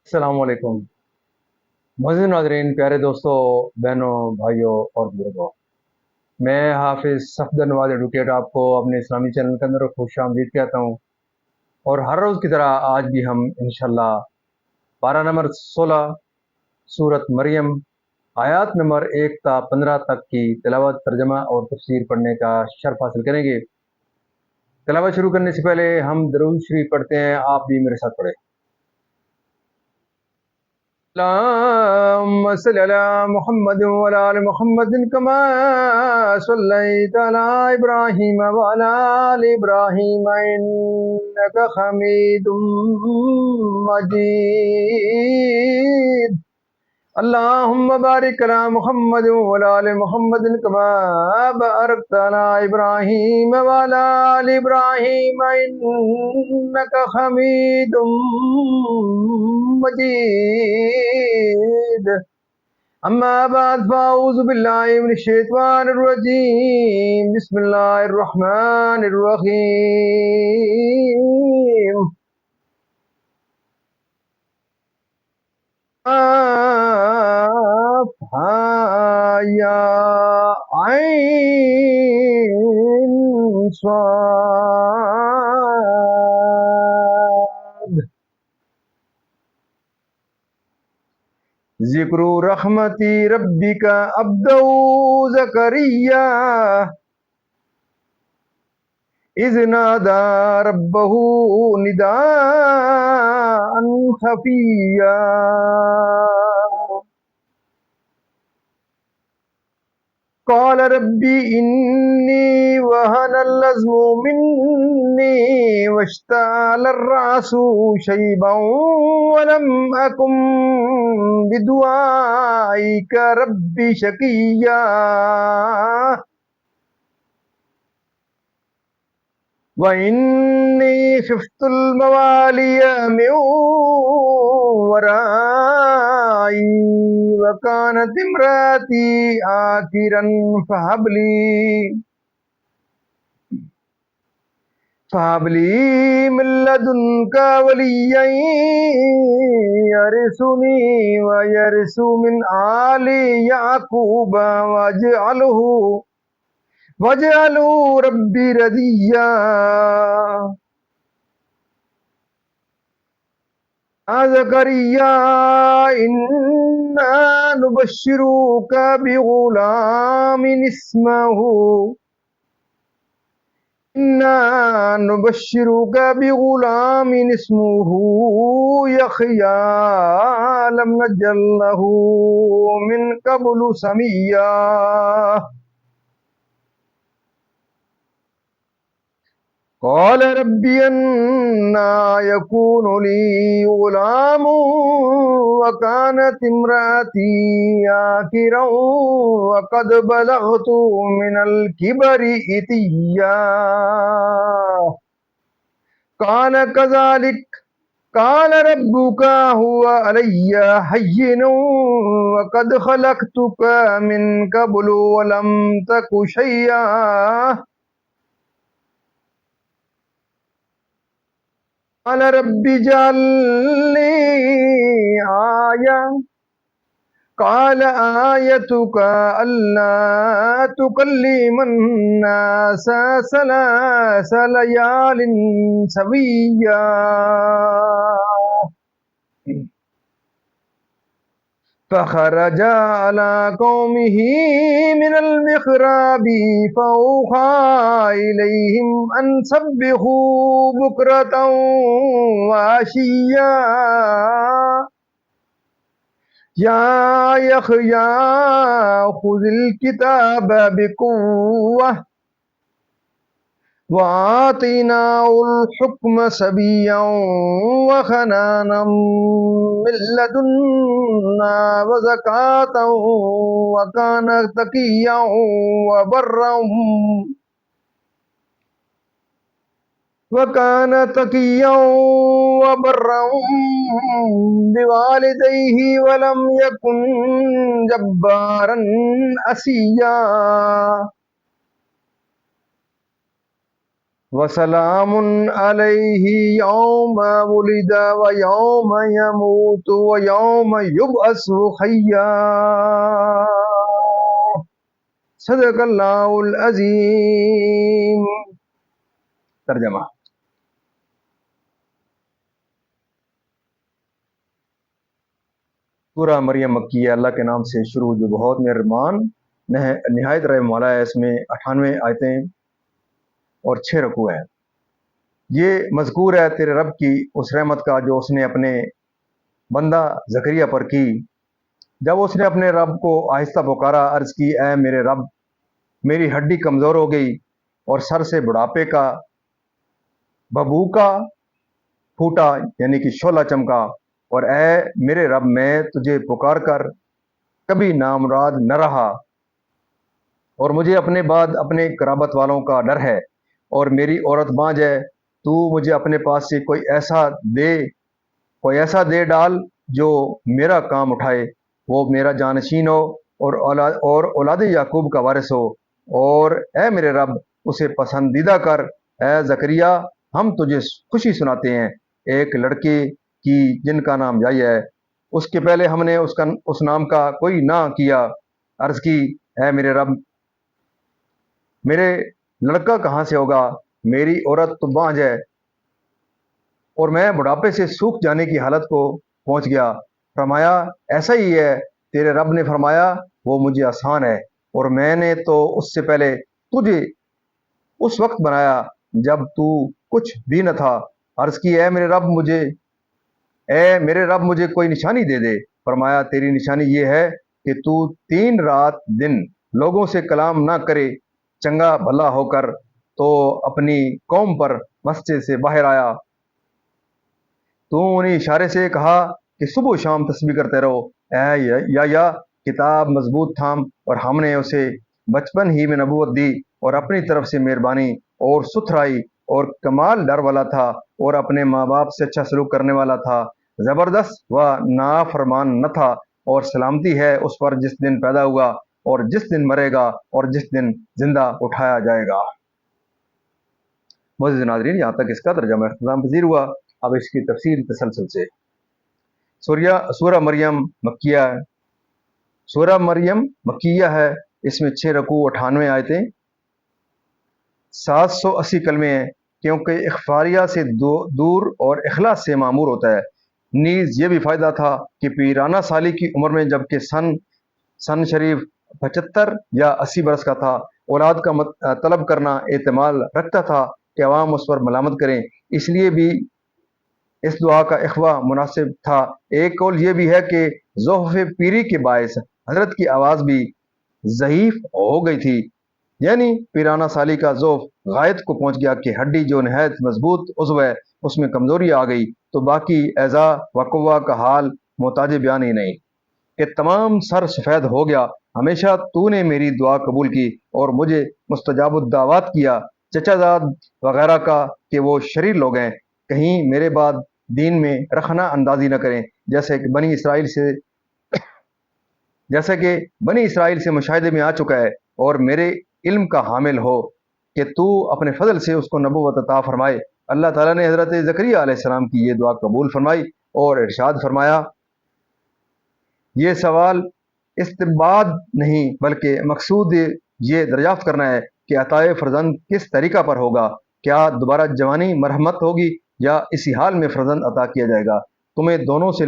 अस्सलाम वालेकुम। मोअज़्ज़िज़ नाज़रीन, प्यारे दोस्तों, बहनों, भाइयों और बुजुर्गों, मैं हाफिज़ सफदर नवाज एडवोकेट आपको अपने इस्लामी चैनल के अंदर खुशामदीद कहता हूँ। और हर रोज़ की तरह आज भी हम इंशाअल्लाह पारा नंबर 16 सूरत मरियम आयत नंबर 1 ता 15 तक की तिलावत, तर्जमा और तफसीर पढ़ने का शर्फ हासिल करेंगे। तिलावत शुरू करने से पहले हम दरूद शरीफ पढ़ते हैं, आप भी मेरे साथ पढ़ें। अल्लाहुम्मा सल्लि अला मुहम्मद व अला आलि मुहम्मदिन कमा सल्लैता अला इब्राहीम व अला आलि इब्राहीम इन्नका हमीदुम मजीद। अल्लाहुम्मा बारिक अला मुहम्मद व अला आलि मुहम्मदिन कमा बारकता अला इब्राहीम व अला आलि इब्राहीम इन्नका हमीदुम मजीद। अम्मा बाद फ़ाऊज़ु बिल्लाहि मिनश शैतानिर रजीम। बिस्मिल्लाहिर रहमानिर रहीम। काफ हा या ऐन स्वाद। ज़िक्रु रहमति रब्बिका अब्दहू ज़करिया इज़ नादा रब्बहू निदाअन खफ़िय्या। क़ाल रब्बी इन्नी वहनल अज़्मु मिन्नी वश्तअलर रअसु शैबन वलम अकुन बिदुआइका रब्बि शक़िय्या। वइन्नी खिफ्तुल मवालिय मिन वराई वकानत इम्राती आकिरन फहबली मिन लदुनका वलिय्यन यरिसुनी व यरिसु मिन आलि याकूब वजअलहू रब्बी रदिय्या। ज़करिया इन्ना नुबश्शिरुका बिग़ुलामिन इस्महू यहया लम नजअल लहू मिन क़ब्लु समिय्या। क़ाल रब्बी अन्ना यकूनु ली ग़ुलामुन व कानत इम्राती आक़िरन व क़द बलग़तु मिनल किबरि इतिय्या। क़ाल कज़ालिक क़ाल रब्बुका हुवा अलय्या हय्यिनुन व क़द ख़लक़तुका मिन क़ब्लु व लम तकु शय्या। क़ाल रब्बि इजअल ली आया क़ाल आयतुका अल्ला तुकल्लिमन नास सलास लयालिन सविय्या। फ़ख़रज अला क़ौमिही मिनल मिहराबि फ़अौहा इलैहिम अन सब्बिहू बुक्रतन व अशिय्या या यहया खुज़िल किताब बिक़ुव्वह व आतैनाहुल हुक्म सबिय्यन व हनानम मिन लदुन्ना व ज़कातन व काना तक़िय्यन व बर्रन बिवालिदैहि व लम यकुन जब्बारन असिय्या। वसलामुन अलैहि यौम वुलिद व यौम यमूत व यौम युबअसु हय्या। सदकल्लाहुल अजीम। तर्जमा। सूरह मरियम मक्की है, अल्लाह के नाम से शुरू जो बहुत मेहरबान नहायत रहम वाला है। इसमें 98 आयतें और 6 रकू है। ये मज़कूर है तेरे रब की उस रहमत का जो उसने अपने बंदा ज़करिया पर की। जब उसने अपने रब को आहिस्ता पुकारा, अर्ज़ की, ऐ मेरे रब, मेरी हड्डी कमज़ोर हो गई और सर से बुढ़ापे का बबूका फूटा, यानी कि शोला चमका। और ऐ मेरे रब, मैं तुझे पुकार कर कभी नामुराद न रहा और मुझे अपने बाद अपने कराबत वालों का डर है और मेरी औरत बांझ है। तू मुझे अपने पास से कोई ऐसा दे डाल जो मेरा काम उठाए, वो मेरा जानशीन हो और औलाद याकूब का वारिस हो। और ए मेरे रब, उसे पसंदीदा कर। ए ज़करिया, हम तुझे खुशी सुनाते हैं एक लड़के की जिनका नाम याही है। उसके पहले हमने उस नाम का कोई ना किया। अर्ज की, ए मेरे रब, मेरे लड़का कहाँ से होगा? मेरी औरत तो बांझ है और मैं बुढ़ापे से सूख जाने की हालत को पहुंच गया। फरमाया, ऐसा ही है। तेरे रब ने फरमाया, वो मुझे आसान है और मैंने तो उससे पहले तुझे उस वक्त बनाया जब तू कुछ भी न था। अर्ज की, ए मेरे रब, मुझे कोई निशानी दे दे। फरमाया, तेरी निशानी ये है कि तू 3 रात दिन लोगों से कलाम ना करे, चंगा भला होकर तो अपनी कौम पर मस्जिद से बाहर आया। तो उन्हें इशारे से कहा कि सुबह शाम तस्बीह करते रहो। या किताब मजबूत थाम और हमने उसे बचपन ही में नबूवत दी और अपनी तरफ से मेहरबानी और सुथराई और कमाल डर वाला था और अपने माँ बाप से अच्छा सलूक करने वाला था। ज़बरदस्त व नाफरमान न था। और सलामती है उस पर जिस दिन पैदा हुआ और जिस दिन मरेगा और जिस दिन जिंदा उठाया जाएगा। मोअज़्ज़िज़ नाज़रीन, यहाँ तक इसका तर्जुमा इख्तिताम पज़ीर हुआ। अब इसकी तफसील तसलसल से। सूरह मरियम मक्किया है। सूरह मरियम मक्किया है। इसमें 6 रकू 98 आयतें 780 कलमे हैं, क्योंकि इख्फारिया से दूर और इखलास से मामूर होता है। नीज़ ये भी फ़ायदा था कि पीराना साली की उम्र में, जबकि सन शरीफ 75 या 80 बरस का था, औलाद का तलब करना एहतमाल रखता था कि अवाम उस पर मलामत करें, इसलिए भी इस दुआ का इख्वा मुनासिब था। एक कौल ये भी है कि ज़ोफ़ पीरी के बायस हजरत की आवाज़ भी ज़ईफ़ हो गई थी, यानी पीराना साली का ज़ोफ़ गायत को पहुँच गया कि हड्डी जो नहायत मजबूत उज़्व है उसमें कमज़ोरी आ गई, तो बाकी एज़ा व क़ुव्वा का हाल मोहताज बयान ही नहीं कि तमाम सर सफ़ेद हो गया। हमेशा तूने मेरी दुआ कबूल की और मुझे मुस्तजाबुद्दावात किया। चचाजाद वगैरह का कि वो शरीर लोग हैं, कहीं मेरे बाद दीन में रखना अंदाजी न करें, जैसे कि बनी इसराइल से मुशाहिदे में आ चुका है और मेरे इल्म का हामिल हो कि तू अपने फजल से उसको नबूवत अता फरमाए। अल्लाह ताला ने हज़रत ज़करिया अलैहिस्सलाम की ये दुआ कबूल फरमाई और इरशाद फरमाया, ये सवाल इस्तिबाद नहीं बल्कि मकसूद ये दरियाफ्त करना है कि अताए फर्जंद किस तरीका पर होगा। क्या दोबारा जवानी मरहमत होगी या इसी हाल में फर्जंद अता किया जाएगा? तुम्ही दोनों से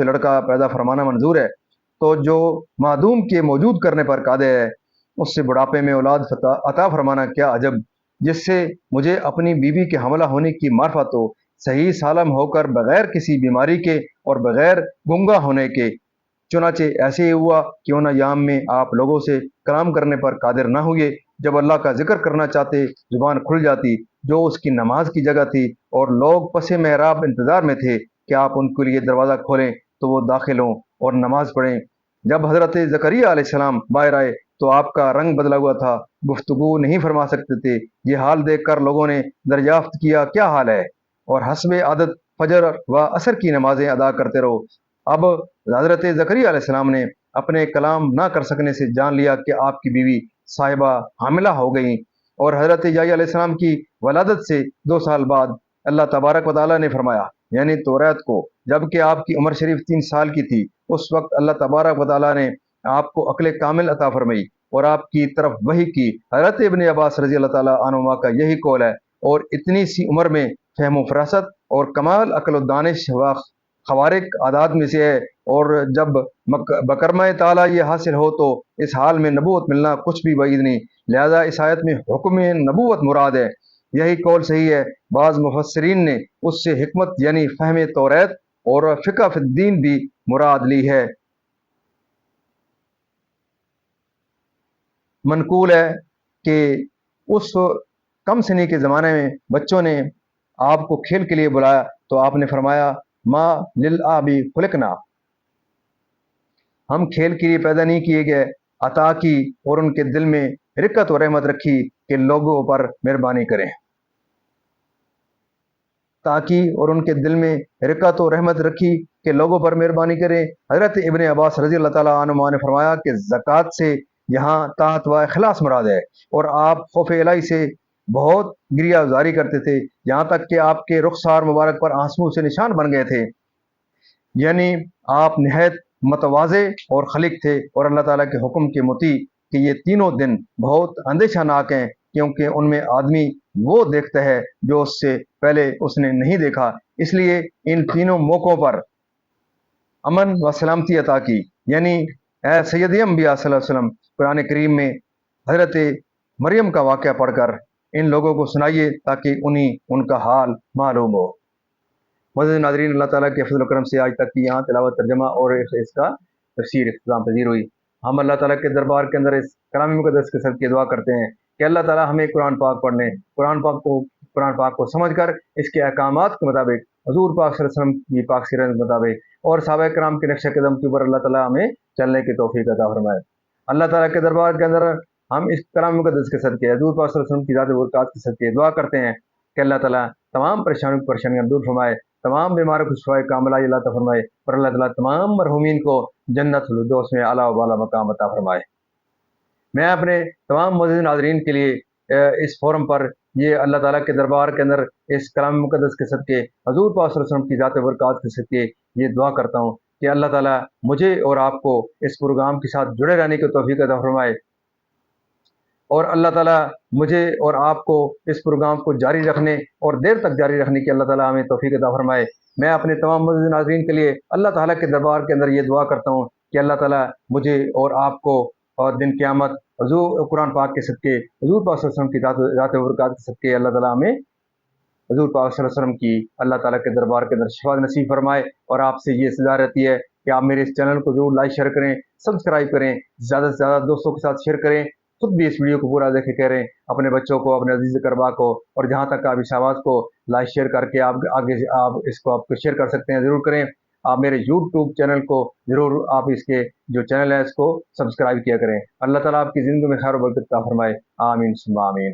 लड़का पैदा फरमाना मंजूर है, तो जो मादूम के मौजूद करने पर कादिर है, उससे बुढ़ापे में औलाद अता फरमाना क्या अजब, जिससे मुझे अपनी बीवी के हमला होने की मार्फत हो, सही सालम होकर बगैर किसी बीमारी के और बगैर गुंगा होने के। चुनाचे ऐसे ही हुआ कि उन अयाम में आप लोगों से कलाम करने पर कादिर न हुए। जब अल्लाह का जिक्र करना चाहते, जुबान खुल जाती जो उसकी नमाज की जगह थी, और लोग पसे महराब इंतजार में थे कि आप उनके लिए दरवाज़ा खोलें तो वो दाखिल हों और नमाज पढ़ें। जब हज़रत ज़करिया अलैहिस्सलाम बाहर आए तो आपका रंग बदला हुआ था, गुफ्तगू नहीं फरमा सकते थे। ये हाल देखकर लोगों ने दरियाफ्त किया, क्या हाल है? और हस्बे आदत फजर व असर की नमाजें अदा करते रहो। अब हज़रत ज़करिया अलैहिस्सलाम ने अपने कलाम ना कर सकने से जान लिया कि आपकी बीवी साहिबा हामिला हो गई اور حضرت یحییٰ علیہ السلام کی ولادت سے 2 سال بعد اللہ تبارک و تعالیٰ نے فرمایا، یعنی توریت کو، جب کہ آپ کی عمر شریف 3 سال کی تھی، اس وقت اللہ تبارک و تعالیٰ نے آپ کو عقل کامل عطا فرمائی اور آپ کی طرف وحی کی۔ حضرت ابن عباس رضی اللہ تعالیٰ عنہما کا یہی قول ہے، اور اتنی سی عمر میں فہم و فراست اور کمال عقل و دانش و خوارق عادات میں سے ہے، اور جب بکرمہ تعالیٰ یہ حاصل ہو تو اس حال میں نبوت ملنا کچھ بھی بعید نہیں، لہذا اس آیت میں حکم نبوت مراد ہے۔ یہی قول صحیح ہے۔ بعض مفسرین نے اس سے حکمت یعنی فہم توریت اور فقہ فی الدین بھی مراد لی ہے۔ منقول ہے کہ اس کم سنی کے زمانے میں بچوں نے آپ کو کھیل کے لیے بلایا تو آپ نے فرمایا، ما للعبی خلقنا، ہم کھیل کے لیے پیدا نہیں کیے گئے، عطا کی اور ان کے دل میں رقت و رحمت رکھی کہ لوگوں پر مہربانی کریں، تاکہ اور ان کے دل میں رقت و رحمت رکھی کہ لوگوں پر مہربانی کریں۔ حضرت ابن عباس رضی اللہ تعالیٰ عنہما نے فرمایا کہ زکوٰۃ سے یہاں طاعت و اخلاص مراد ہے، اور آپ خوف الہی سے بہت گریہ زاری کرتے تھے، یہاں تک کہ آپ کے رخسار مبارک پر آنسو سے نشان بن گئے تھے، یعنی آپ نہایت متواضع اور خلق تھے، اور اللہ تعالیٰ کے حکم کے مطیع کہ یہ تینوں دن بہت اندیشہ ناک ہیں، کیونکہ ان میں آدمی وہ دیکھتا ہے جو اس سے پہلے اس نے نہیں دیکھا، اس لیے ان تینوں موقعوں پر امن و سلامتی عطا کی۔ یعنی اے سید انبیاء صلی اللہ علیہ وسلم، قرآن کریم میں حضرت مریم کا واقعہ پڑھ کر ان لوگوں کو سنائیے تاکہ انہیں ان کا حال معلوم ہو۔ معزز ناظرین، اللہ تعالیٰ کے فضل و کرم سے آج تک کی یہاں تلاوت، ترجمہ اور اس کا تفسیر اختتام پذیر ہوئی۔ ہم اللہ تعالیٰ کے دربار کے اندر اس کلام مقدس کے صدقے دعا کرتے ہیں کہ اللہ تعالیٰ ہمیں قرآن پاک پڑھنے، قرآن پاک کو سمجھ کر اس کے احکامات کے مطابق، حضور پاک صلی اللہ علیہ وسلم کی پاک سیرت کے مطابق اور صحابہ کرام کے نقش قدم کے اوپر اللہ تعالیٰ ہمیں چلنے کی توفیق عطا فرمائے۔ اللہ تعالیٰ کے دربار کے اندر ہم اس کلام مقدس کے صدقے، حضور پاک صلی اللہ علیہ وسلم کی ذات برکات کے صدقے دعا کرتے ہیں کہ اللہ تعالیٰ تمام پریشانیاں دور فرمائے، تمام بیماروں کو شفائے کاملہ عطا فرمائے، اور اللہ تعالیٰ تمام مرحومین کو جنت الفردوس میں اعلیٰ و بالا مقام عطا فرمائے۔ میں اپنے تمام معزز ناظرین کے لیے اس فورم پر یہ اللہ تعالیٰ کے دربار کے اندر اس کلام مقدس کے صدقے، حضور پاک صلی اللہ علیہ وسلم کی ذات برکات کے صدقے یہ دعا کرتا ہوں کہ اللہ تعالیٰ مجھے اور آپ کو اس پروگرام کے ساتھ جڑے رہنے کی توفیق عطا فرمائے، اور اللہ تعالیٰ مجھے اور آپ کو اس پروگرام کو جاری رکھنے اور دیر تک جاری رکھنے کی اللہ تعالیٰ ہمیں توفیق عطا فرمائے۔ میں اپنے تمام معزز ناظرین کے لیے اللہ تعالیٰ کے دربار کے اندر یہ دعا کرتا ہوں کہ اللہ تعالیٰ مجھے اور آپ کو اور دن قیامت حضور قرآن پاک کے صدقے، حضور پاک صلی اللہ علیہ وسلم کی ذات برکات کے صدقے اللہ تعالیٰ ہمیں حضور پاک صلی اللہ علیہ وسلم کی اللہ تعالیٰ کے دربار کے اندر شفاعت نصیب فرمائے۔ اور آپ سے یہ سزا رہتی ہے کہ آپ میرے اس چینل کو ضرور لائک شیئر کریں، سبسکرائب کریں، زیادہ سے زیادہ دوستوں کے ساتھ شیئر کریں، خود بھی اس ویڈیو کو پورا دیکھے کریں، اپنے بچوں کو، اپنے عزیز اقربا کو، اور جہاں تک آپ اس آواز کو لائک شیئر کر کے آپ آگے آپ اس کو شیئر کر سکتے ہیں، ضرور کریں۔ آپ میرے یوٹیوب چینل کو ضرور، آپ اس کے جو چینل ہے اس کو سبسکرائب کیا کریں۔ اللہ تعالیٰ آپ کی زندگی میں خیر و برکت عطا فرمائے، آمین ثم آمین۔